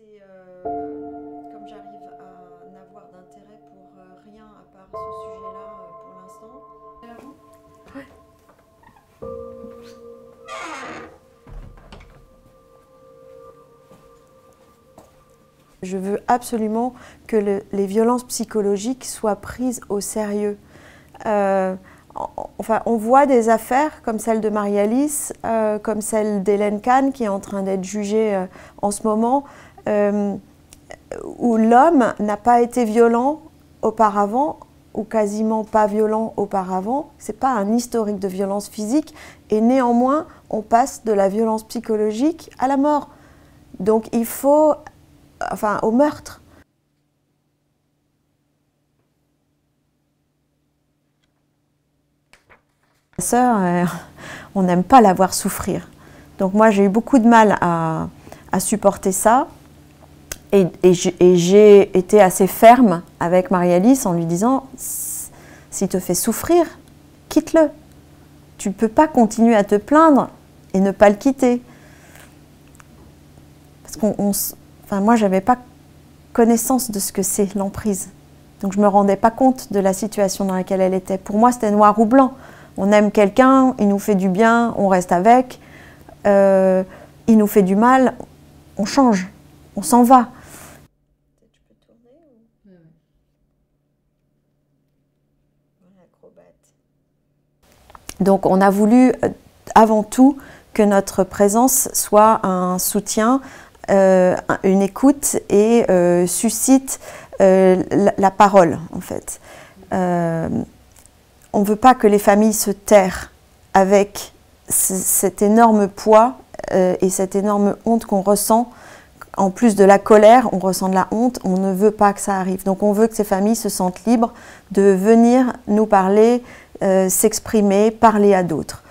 c'est comme j'arrive à n'avoir d'intérêt pour rien à part ce sujet-là pour l'instant. Ouais. Je veux absolument que les violences psychologiques soient prises au sérieux. Enfin, on voit des affaires comme celle de Marie-Alice, comme celle d'Hélène Kahn qui est en train d'être jugée en ce moment, où l'homme n'a pas été violent auparavant ou quasiment pas violent auparavant. C'est pas un historique de violence physique et néanmoins on passe de la violence psychologique à la mort. Donc il faut, enfin au meurtre. Ma sœur, on n'aime pas la voir souffrir. Donc moi j'ai eu beaucoup de mal à supporter ça. Et j'ai été assez ferme avec Marie-Alice en lui disant « S'il te fait souffrir, quitte-le. Tu ne peux pas continuer à te plaindre et ne pas le quitter. » Parce enfin, moi, je n'avais pas connaissance de ce que c'est l'emprise. Donc je ne me rendais pas compte de la situation dans laquelle elle était. Pour moi, c'était noir ou blanc. On aime quelqu'un, il nous fait du bien, on reste avec. Il nous fait du mal, on change, on s'en va. Donc on a voulu avant tout que notre présence soit un soutien, une écoute et suscite la parole en fait. On ne veut pas que les familles se terrent avec cet énorme poids et cette énorme honte qu'on ressent. En plus de la colère, on ressent de la honte, on ne veut pas que ça arrive. Donc on veut que ces familles se sentent libres de venir nous parler, s'exprimer, parler à d'autres.